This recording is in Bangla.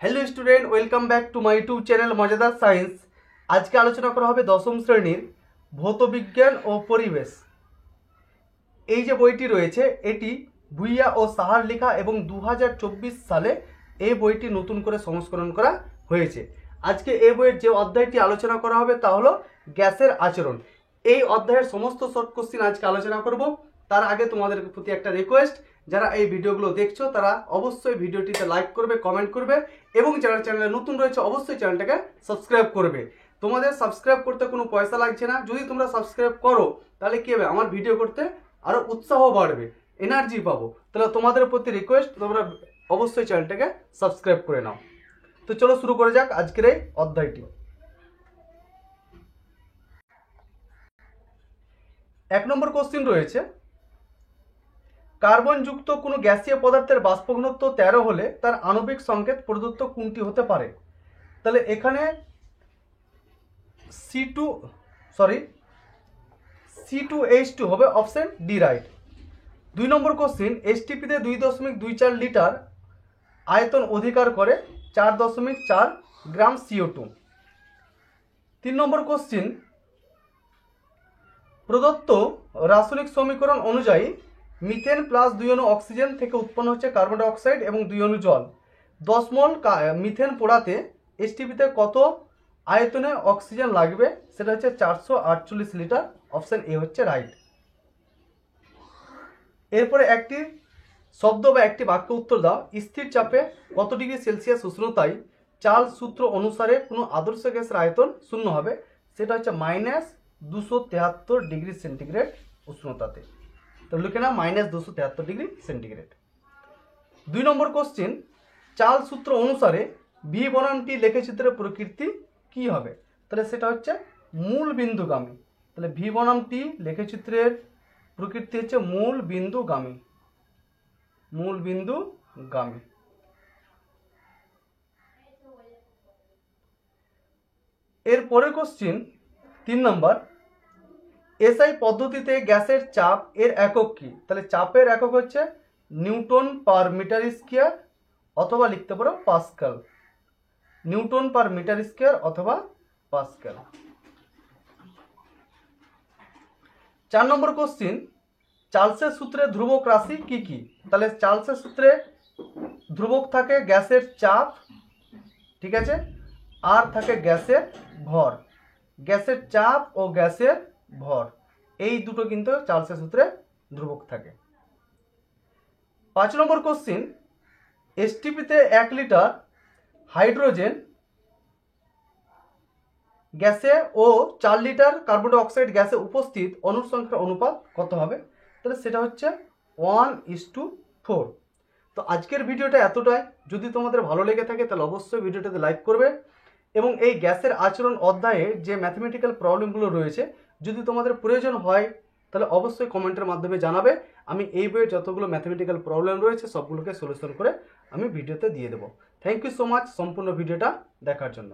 Hello student welcome back to my YouTube channel मजेदार साइंस। आज के आलोचना करा होबे दशम श्रेणीर भौत विज्ञान और परिवेश। এই যে বইটি রয়েছে এটি ভুইয়া ও সাহার লেখা এবং 2024 সালে এই বইটি নতুন করে সংস্করণ করা হয়েছে। আজকে এই বইয়ের যে অধ্যায়টি আলোচনা করা হবে তা হলো গ্যাসের আচরণ। এই অধ্যায়ের সমস্ত শর্ট কোশ্চেন আজকে আলোচনা করব। তার আগে তোমাদের প্রতি একটা রিকোয়েস্ট, যারা এই ভিডিওগুলো দেখছো তারা অবশ্যই ভিডিওটিতে লাইক করবে, কমেন্ট করবে এবং যারা চ্যানেলে নতুন রয়েছে অবশ্যই চ্যানেলটাকে সাবস্ক্রাইব করবে। তোমাদের সাবস্ক্রাইব করতে কোনো পয়সা লাগছে না। যদি তোমরা সাবস্ক্রাইব করো তাহলে কি হবে, আমার ভিডিও করতে আরো উৎসাহ বাড়বে, এনার্জি পাবো। তাহলে তোমাদের প্রতি রিকোয়েস্ট, তোমরা অবশ্যই চ্যানেলটাকে সাবস্ক্রাইব করে নাও। তো চলো শুরু করা যাক আজকের এই অধ্যায়টি। এক নম্বর কোশ্চেন রয়েছে, কার্বনযুক্ত কোনো গ্যাসীয় পদার্থের বাষ্প ঘনত্ব 13 হলে তার আণবিক সংকেত প্রদত্ত কোনটি হতে পারে? তাহলে এখানে C2H2 হবে অপশন ডি রাইট। 2 নম্বর কোশ্চেন, এসটিপিতে 2.24 লিটার আয়তন অধিকার করে 4.4 গ্রাম CO2। 3 নম্বর কোশ্চেন, প্রদত্ত রাসায়নিক সমীকরণ অনুযায়ী মিথেন প্লাস 2 অণু অক্সিজেন থেকে উৎপন্ন হচ্ছে কার্বন ডাই অক্সাইড এবং 2 অণু জল। 10 মোল মিথেন পোড়াতে এসটিপিতে কত আয়তনে অক্সিজেন লাগবে? সেটা হচ্ছে 448 লিটার। অপশন এ হচ্ছে রাইট। এরপরে একটি শব্দ বা একটি বাক্য উত্তর দাও। স্থির চাপে কত ডিগ্রি সেলসিয়াস উষ্ণতায় চার্লস সূত্র অনুসারে কোনো আদর্শ গ্যাসের আয়তন শূন্য হবে? সেটা হচ্ছে -273 ডিগ্রি সেন্টিগ্রেড উষ্ণতাতে। তো লিখে না -273 ডিগ্রি সেন্টিগ্রেড। 2 নম্বর কোশ্চেন, চার্লস সূত্র অনুসারে ভি বনাম টি লেখচিত্রের প্রকৃতি কি হবে? তাহলে সেটা হচ্ছে মূল বিন্দুগামী। তাহলে ভি বনাম টি লেখচিত্রের প্রকৃতি হচ্ছে মূল বিন্দুগামী। এরপরে কোশ্চেন 3 নম্বর, এসআই পদ্ধতিতে গ্যাসের চাপ এর একক কি? তাহলে চাপের একক হচ্ছে নিউটন পার মিটার স্কয়ার অথবা লিখতে পারো pascal. Newton per metre square অথবা পাস্কাল। 4 নম্বর কোশ্চেন, চার্লসের সূত্রে ধ্রুবক রাশি কি কি? তাহলে চার্লসের সূত্রে ধ্রুবক থাকে গ্যাসের চাপ, ঠিক আছে, আর থাকে গ্যাসের ভর। গ্যাসের চাপ ও গ্যাসের ভর এই দুটো কিন্তু চার্লসের সূত্রে ধ্রুবক থাকে। 5 নম্বর কোশ্চেন, এসটিপিতে 1 লিটার হাইড্রোজেন গ্যাসে ও 4 লিটার কার্বন ডাই অক্সাইড গ্যাসে উপস্থিত অণুর সংখ্যার অনুপাত কত হবে? তাহলে সেটা হচ্ছে 1:4। তো আজকের ভিডিওটা এতটাই। যদি তোমাদের ভালো লেগে থাকে তাহলে অবশ্যই ভিডিওটাতে লাইক করবে এবং এই গ্যাসের আচরণ অধ্যায়ে যে ম্যাথমেটিক্যাল প্রবলেমগুলো রয়েছে যদি তোমাদের প্রয়োজন হয় তাহলে অবশ্যই কমেন্টের মাধ্যমে জানাবে। আমি এই বইয়ের যতগুলো ম্যাথমেটিক্যাল প্রবলেম রয়েছে সবগুলোকে সলিউশন করে আমি ভিডিওতে দিয়ে দেবো। থ্যাংক ইউ সো মাচ সম্পূর্ণ ভিডিওটা দেখার জন্য।